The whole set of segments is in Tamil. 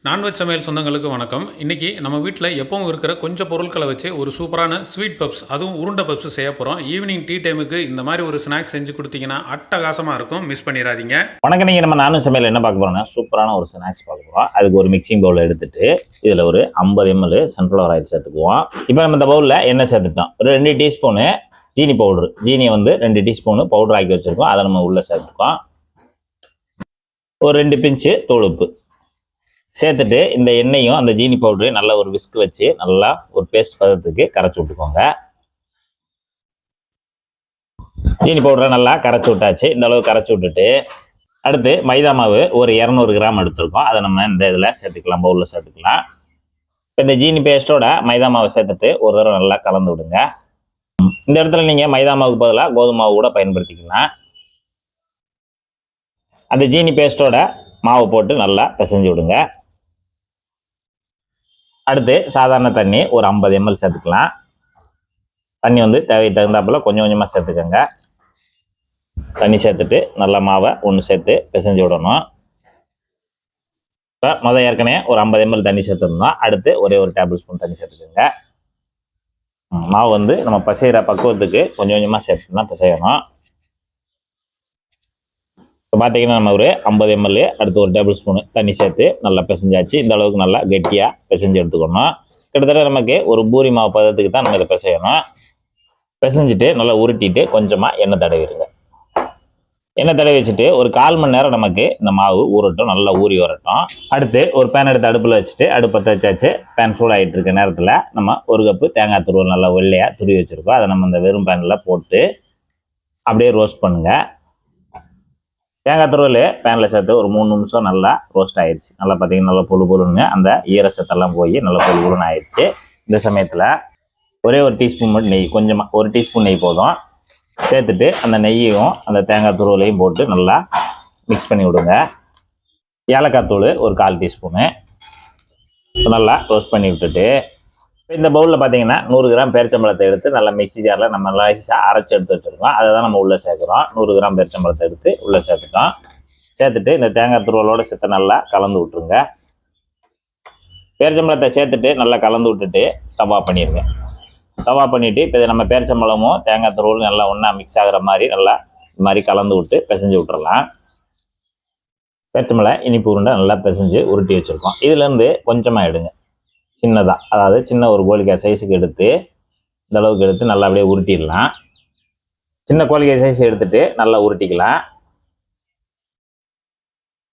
நான்வெஜ் சமையல் சொந்தங்களுக்கு வணக்கம். இன்றைக்கி நம்ம வீட்டில் எப்பவும் இருக்கிற கொஞ்சம் பொருட்களை வச்சு ஒரு சூப்பரான ஸ்வீட் பப்ஸ், அதுவும் உருண்டை பப்ஸ் செய்ய போகிறோம். ஈவினிங் டீ டைமுக்கு இந்த மாதிரி ஒரு ஸ்நாக்ஸ் செஞ்சு கொடுத்தீங்கன்னா அட்டகாசமாக இருக்கும். மிஸ் பண்ணிடாதீங்க. வணக்கம். நீங்கள் நம்ம நான்வெஜ் சமையல் என்ன பார்க்க போகிறோம்னா சூப்பரான ஒரு ஸ்நாக்ஸ் பார்க்க போகிறோம். அதுக்கு ஒரு மிக்சிங் பவுல் எடுத்துட்டு இதில் ஒரு 50 ml சன்ஃப்ளவர் ஆயில் சேர்த்துக்குவோம். இப்போ நம்ம இந்த பவுலில் எண்ணெய் சேர்த்துட்டோம். ஒரு 2 டீஸ்பூனு ஜீனி பவுடர், ஜீனியை வந்து 2 டீஸ்பூனு பவுடர் ஆக்கி வச்சுருக்கோம். அதை நம்ம உள்ளே சேர்த்துக்கோம். ஒரு 2 பிஞ்சு தூள் உப்பு சேர்த்துட்டு இந்த எண்ணெயும் அந்த ஜீனி பவுடரையும் நல்லா ஒரு விஸ்க் வச்சு நல்லா ஒரு பேஸ்ட் பதத்துக்கு கரைச்சி விட்டுக்கோங்க. ஜீனி பவுடரை நல்லா கரைச்சி விட்டாச்சு. இந்த அளவு கரைச்சி விட்டுட்டு அடுத்து மைதா மாவு ஒரு 200 கிராம் எடுத்துருக்கோம். அதை நம்ம இந்த இதில் சேர்த்துக்கலாம், பவுலில் சேர்த்துக்கலாம். இப்போ இந்த ஜீனி பேஸ்ட்டோட மைதா மாவை சேர்த்துட்டு ஒரு தடவை நல்லா கலந்து விடுங்க. இந்த இடத்துல நீங்கள் மைதா மாவுக்கு பதிலாக கோதுமை மாவு கூட பயன்படுத்திக்கலாம். அந்த ஜீனி பேஸ்ட்டோட மாவு போட்டு நல்லா பிசைஞ்சு விடுங்க. அடுத்து சாதாரண தண்ணி ஒரு 50 ml சேர்த்துக்கலாம். தண்ணி வந்து தேவை தகுந்தாப்புல கொஞ்சம் கொஞ்சமாக சேர்த்துக்கோங்க. தண்ணி சேர்த்துட்டு நல்லா மாவை ஒன்று சேர்த்து பிசைஞ்சு விடணும். இப்போ ஏற்கனவே ஒரு 50 ml தண்ணி சேர்த்துருந்தோம். அடுத்து ஒரே ஒரு டேபிள் ஸ்பூன் தண்ணி சேர்த்துக்கோங்க. மாவு வந்து நம்ம பிசைகிற பக்குவத்துக்கு கொஞ்சம் கொஞ்சமாக சேர்த்து தான் பிசையணும். இப்போ பார்த்தீங்கன்னா நம்ம ஒரு 50 ml அடுத்து ஒரு டேபிள் ஸ்பூனு தண்ணி சேர்த்து நல்லா பிசைஞ்சாச்சு. இந்த அளவுக்கு நல்லா கெட்டியாக பிசைஞ்சு எடுத்துக்கணும். கிட்டத்தட்ட நமக்கு ஒரு பூரி மாவு பதத்துக்கு தான் நம்ம இதை பிசையணும். பிசைஞ்சிட்டு நல்லா உருட்டிட்டு கொஞ்சமாக எண்ணெய் தடவிடுங்க. எண்ணெய் தடவி வச்சுட்டு ஒரு 1/4 மணி நேரம் நமக்கு இந்த மாவு ஊறட்டும், நல்லா ஊறி வரட்டும். அடுத்து ஒரு பேன் எடுத்து அடுப்பில் வச்சுட்டு அடுப்பை வச்சாச்சு. பேன் சூடாகிட்டு இருக்க நேரத்தில் நம்ம ஒரு கப்பு தேங்காய் துருவல் நல்லா வெள்ளையாக துருவி வச்சுருக்கோம். அதை நம்ம இந்த வெறும் பேனில் போட்டு அப்படியே ரோஸ்ட் பண்ணுங்கள். தேங்காய் துருவல் பேனில் சேர்த்து ஒரு 3 நிமிஷம் நல்லா ரோஸ்ட் ஆயிடுச்சு. நல்லா பார்த்தீங்கன்னா நல்லா பொழு பொழுன்னு அந்த ஈரச்சத்தெல்லாம் போய் நல்லா பொழு பொழுன்னு ஆயிடுச்சு. இந்த சமயத்தில் ஒரே ஒரு டீஸ்பூன் மட்டும் நெய், கொஞ்சமாக ஒரு டீஸ்பூன் நெய் போதும், சேர்த்துட்டு அந்த நெய்யையும் அந்த தேங்காய் துருவலையும் போட்டு நல்லா மிக்ஸ் பண்ணி விடுங்க. ஏலக்காய் தூள் ஒரு 1/4 டீஸ்பூனு நல்லா ரோஸ்ட் பண்ணி விட்டுட்டு இந்த பவுலில் பார்த்தீங்கன்னா 100 கிராம் பேரிச்சம்பழத்தை எடுத்து நல்லா மிக்ஸி ஜாரில் நம்ம நல்லா அரைச்சி எடுத்து வச்சுருக்கோம். அதை தான் நம்ம உள்ளே சேர்க்குறோம். 100 கிராம் பேரிச்சம்பழத்தை எடுத்து உள்ளே சேர்த்துட்டோம். சேர்த்துட்டு இந்த தேங்காய் துருவலோடு சேர்த்து நல்லா கலந்து விட்ருங்க. பேரிச்சம்பழத்தை சேர்த்துட்டு நல்லா கலந்து விட்டுட்டு ஸ்டவ் ஆஃப் பண்ணிடுங்க. ஸ்டவ் ஆஃப் பண்ணிவிட்டு இப்போ இதை நம்ம பேரிச்சம்பழமும் தேங்காய் துருவலும் நல்லா ஒன்றா மிக்ஸ் ஆகிற மாதிரி நல்லா இது மாதிரி கலந்து விட்டு பிசைஞ்சு விட்டுறலாம். பேரிச்சம்பழம் இனிப்பு உருண்டை நல்லா பிசைஞ்சு உருட்டி வச்சுருக்கோம். இதுலேருந்து கொஞ்சமாக எடுங்க, சின்னதாக, அதாவது சின்ன ஒரு கோழிக்காய் சைஸுக்கு எடுத்து இந்த அளவுக்கு எடுத்து நல்லா அப்படியே உருட்டிடலாம். சின்ன கோழிக்காய் சைஸ் எடுத்துட்டு நல்லா உருட்டிக்கலாம்.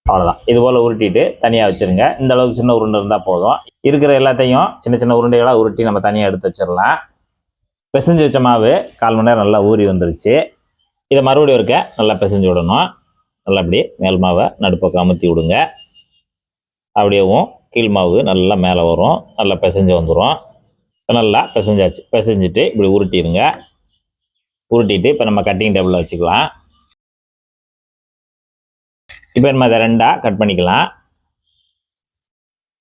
அவ்வளோதான். இது போல் உருட்டிட்டு தனியாக வச்சுருங்க. இந்த அளவுக்கு சின்ன உருண்டை இருந்தால் போதும். இருக்கிற எல்லாத்தையும் சின்ன சின்ன உருண்டைகளாக உருட்டி நம்ம தனியாக எடுத்து வச்சிடலாம். பிசைஞ்சு வச்ச மாவு 1/4 மணி நேரம் நல்லா ஊறி வந்துருச்சு. இதை மறுபடியும் இருக்க நல்லா பிசைஞ்சு விடணும். நல்லா அப்படியே மேல் மாவை நடுப்பக்கம் அமுத்தி விடுங்க. அப்படியேவும் கீழ் மாவு நல்லா மேலே வரும், நல்லா பிசைஞ்சு வந்துடும். இப்போ நல்லா பிசைஞ்சாச்சு. பிசைஞ்சிட்டு இப்படி உருட்டிடுங்க. உருட்டிட்டு இப்போ நம்ம கட்டிங் டேபிளில் வச்சுக்கலாம். இப்போ நம்ம அதை 2ஆக கட் பண்ணிக்கலாம்.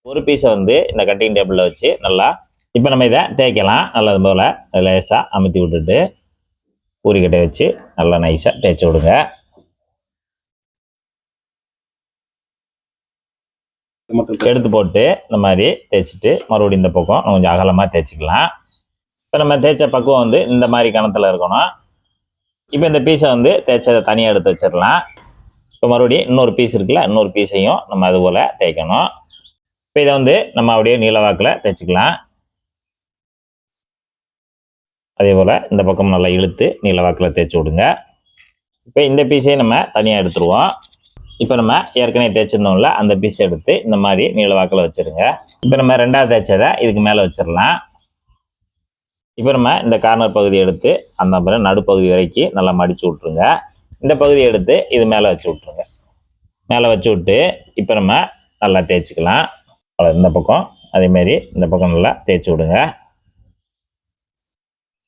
ஒரு பீஸை வந்து இந்த கட்டிங் டேபிளில் வச்சு நல்லா இப்போ நம்ம இதை தேய்க்கலாம். நல்லா போல் லேசாக அமுத்தி விட்டுட்டு பூரிக்கட்டை வச்சு நல்லா நைஸாக தேய்ச்சி விடுங்க. எடுத்து போட்டு இந்த மாதிரி தேய்ச்சிட்டு மறுபடியும் இந்த பக்கம் கொஞ்சம் அகலமாக தேய்ச்சிக்கலாம். இப்போ நம்ம தேய்ச்ச பக்குவம் வந்து இந்த மாதிரி கணத்தில் இருக்கணும். இப்போ இந்த பீஸை வந்து தேய்ச்சதை தனியாக எடுத்து வச்சிடலாம். இப்போ மறுபடியும் இன்னொரு பீஸ் இருக்குல்ல, இன்னொரு பீஸையும் நம்ம அது போல் தேய்க்கணும். இப்போ இதை வந்து நம்ம அப்படியே நீளவாக்கில் தேய்ச்சிக்கலாம். அதே போல் இந்த பக்கம் நல்லா இழுத்து நீளவாக்கில் தேய்ச்சி விடுங்க. இப்போ இந்த பீஸையும் நம்ம தனியாக எடுத்துருவோம். இப்போ நம்ம ஏற்கனவே தேய்ச்சிருந்தோம்ல, அந்த பீஸ் எடுத்து இந்த மாதிரி நீளவாக்கில் வச்சுருங்க. இப்போ நம்ம 2ஆவது தேய்ச்சதை இதுக்கு மேலே வச்சிடலாம். இப்போ நம்ம இந்த கார்னர் பகுதி எடுத்து அந்த நடுப்பகுதி வரைக்கும் நல்லா மடித்து விட்ருங்க. இந்த பகுதியை எடுத்து இது மேலே வச்சு விட்ருங்க. மேலே வச்சு விட்டு இப்போ நம்ம நல்லா தேய்ச்சிக்கலாம். இந்த பக்கம் அதேமாரி இந்த பக்கம் நல்லா தேய்ச்சி விடுங்க.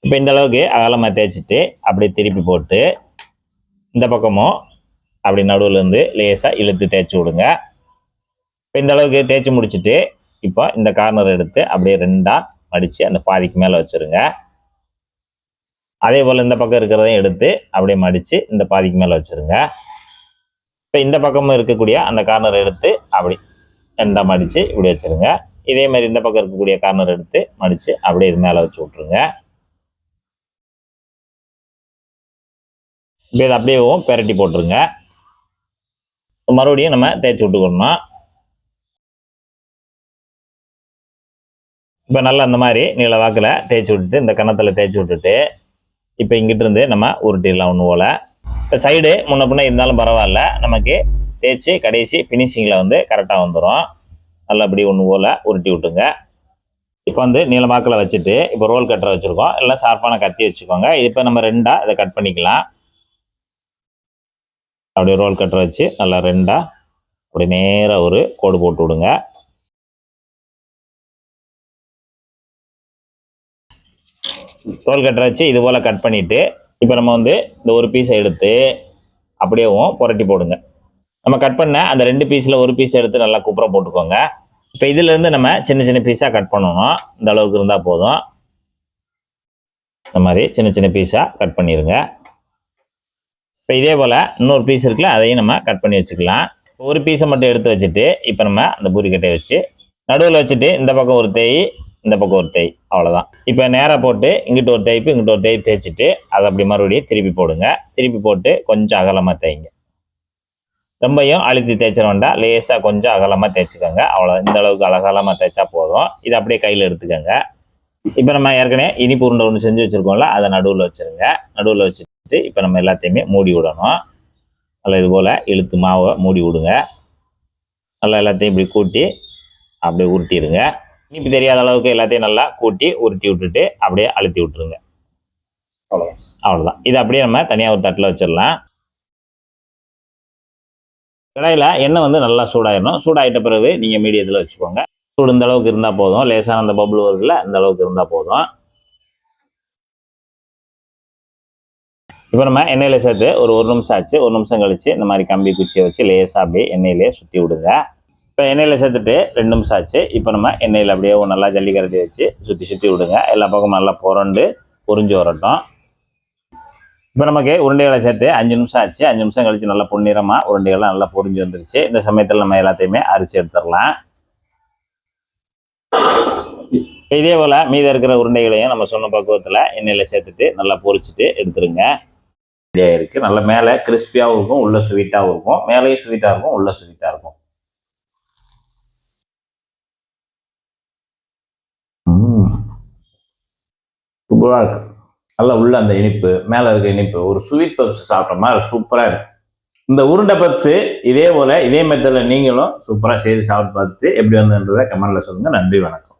இப்போ இந்த அளவுக்கு அகலமாக தேய்ச்சிட்டு அப்படியே திருப்பி போட்டு இந்த பக்கமும் அப்படி நடுவுலேருந்து லேசாக இழுத்து தேய்ச்சி விடுங்க. இப்போ இந்த அளவுக்கு தேய்ச்சி முடிச்சுட்டு இப்போ இந்த கார்னர் எடுத்து அப்படியே 2ஆக மடித்து அந்த பாதிக்கு மேலே வச்சுருங்க. அதே போல் இந்த பக்கம் இருக்கிறதையும் எடுத்து அப்படியே மடித்து இந்த பாதிக்கு மேலே வச்சுருங்க. இப்போ இந்த பக்கமும் இருக்கக்கூடிய அந்த கார்னர் எடுத்து அப்படி ரெண்டாக மடித்து இப்படி வச்சுருங்க. இதே மாதிரி இந்த பக்கம் இருக்கக்கூடிய கார்னர் எடுத்து மடித்து அப்படியே இது மேலே வச்சு விட்ருங்க. இப்போ இதை அப்படியே பெரட்டி போட்டுருங்க. மறுபடியும் நம்ம தேய்ச்சி விட்டுக்கணும். இப்போ நல்லா இந்த மாதிரி நீள வாக்கில் தேய்ச்சி விட்டுட்டு இந்த கன்னத்தில் தேய்ச்சி விட்டுட்டு இப்போ இங்கிட்ட இருந்து நம்ம உருட்டிடலாம் ஒன்று போல். இப்போ சைடு முன்ன பின்ன இருந்தாலும் பரவாயில்ல, நமக்கு தேய்ச்சி கடைசி ஃபினிஷிங்கில் கரெக்டாக வந்துடும். நல்லா அப்படி ஒன்று போல் உருட்டி விட்டுங்க. இப்போ நீளவாக்கில் வச்சுட்டு இப்போ ரோல் கட்டரை வச்சுருக்கோம், இல்லை ஷார்ப்பான கத்தி வச்சுக்கோங்க. இப்போ நம்ம ரெண்டாக இதை கட் பண்ணிக்கலாம். அப்படியே ரோல் கட்டரை வச்சு நல்லா ரெண்டாக அப்படி நேராக ஒரு கோடு போட்டு விடுங்க. ரோல் கட்டரை வச்சு இது போல் கட் பண்ணிவிட்டு இப்போ நம்ம இந்த ஒரு பீஸை எடுத்து அப்படியே புரட்டி போடுங்க. நம்ம கட் பண்ண அந்த 2 பீஸில் ஒரு பீஸ் எடுத்து நல்லா குப்புற போட்டுக்கோங்க. இப்போ இதுலேருந்து நம்ம சின்ன சின்ன பீஸாக கட் பண்ணணும். இந்த அளவுக்கு இருந்தால் போதும். இந்த மாதிரி சின்ன சின்ன பீஸாக கட் பண்ணிடுங்க. இப்போ இதே போல் இன்னொரு பீஸ் இருக்குல்ல, அதையும் நம்ம கட் பண்ணி வச்சுக்கலாம். ஒரு பீஸை மட்டும் எடுத்து வச்சுட்டு இப்போ நம்ம அந்த பூரிக்கட்டையை வச்சு நடுவில் வச்சுட்டு இந்த பக்கம் ஒரு தேய், இந்த பக்கம் ஒரு தேய், அவ்வளோதான். இப்போ நேராக போட்டு இங்கிட்ட ஒரு தேய்ப்பு இங்கிட்ட ஒரு தேய் தேய்ச்சிட்டு அதை அப்படி மறுபடியும் திருப்பி போடுங்க. திருப்பி போட்டு கொஞ்சம் அகலமாக தேய்ங்க. ரொம்பையும் அழுத்தி தேய்ச்சிட வேண்டாம், லேசாக கொஞ்சம் அகலமாக தேய்ச்சிக்கோங்க. அவ்வளோ, இந்த அளவுக்கு அகலமாக தேய்ச்சா போதும். இதை அப்படியே கையில் எடுத்துக்கோங்க. இப்போ நம்ம ஏற்கனவே இனிப்பு உருண்டை ஒன்று செஞ்சு வச்சுருக்கோம்ல, அதை நடுவில் வச்சுருங்க. நடுவில் வச்சுட்டு இப்போ நம்ம எல்லாத்தையுமே மூடி விடணும். நல்லா இது போல் இழுத்து மாவை மூடி விடுங்க. நல்லா எல்லாத்தையும் இப்படி கூட்டி அப்படியே உருட்டிடுங்க. இனிப்பு தெரியாத அளவுக்கு எல்லாத்தையும் நல்லா கூட்டி உருட்டி விட்டுட்டு அப்படியே அழுத்தி விட்டுருங்க. அவ்வளோதான். இதை அப்படியே நம்ம தனியாக ஒரு தட்டில் வச்சிடலாம். கடாயில் எண்ணெய் நல்லா சூடாயிடணும். சூடாயிட்ட பிறகு நீங்கள் மீடியத்தில் வச்சுக்கோங்க. சூடு இந்த அளவுக்கு இருந்தால் போதும். லேசான அந்த பபுள் வருதுல, இந்த அளவுக்கு இருந்தால் போதும். இப்போ நம்ம எண்ணெயில் சேர்த்து ஒரு நிமிஷம் ஆச்சு. 1 நிமிஷம் கழிச்சு இந்த மாதிரி கம்பி குச்சியை வச்சு லேசாக அப்படியே எண்ணெயிலே சுற்றி விடுங்க. இப்போ எண்ணெயில் சேர்த்துட்டு 2 நிமிஷம் ஆச்சு. இப்போ நம்ம எண்ணெயில் அப்படியே நல்லா ஜல்லி கரண்டி வச்சு சுற்றி விடுங்க. எல்லா பக்கமும் நல்லா பொரிஞ்சு வரட்டும். இப்போ நமக்கு உருண்டைகளை சேர்த்து 5 நிமிஷம் ஆச்சு. 5 நிமிஷம் கழிச்சு நல்லா பொன்னிறமாக உருண்டைகள்லாம் நல்லா பொரிஞ்சு வந்துருச்சு. இந்த சமயத்தில் நம்ம எல்லாத்தையுமே அரிச்சு எடுத்துடலாம். இதே போல் மீதி இருக்கிற உருண்டைகளையும் நம்ம சொன்ன பக்குவத்தில் எண்ணெயில் சேர்த்துட்டு நல்லா பொரிச்சிட்டு எடுத்துருங்க. ரெடியாக இருக்குது. நல்லா மேலே கிறிஸ்பியாகவும் இருக்கும், உள்ள ஸ்வீட்டாகவும் இருக்கும். மேலேயும் ஸ்வீட்டாக இருக்கும், உள்ள ஸ்வீட்டாக இருக்கும். சூப்பராக இருக்கு. நல்லா உள்ள அந்த இனிப்பு, மேலே இருக்க இனிப்பு, ஒரு ஸ்வீட் பப்ஸ் சாப்பிட்ட மாதிரி சூப்பராக இருக்கு. இந்த உருண்டை பப்ஸு இதே போல் இதே மெத்தடில் நீங்களும் சூப்பராக செய்து சாப்பிட்டு பார்த்துட்டு எப்படி வந்ததுன்றதை கமெண்ட்டில் சொல்லுங்கள். நன்றி, வணக்கம்.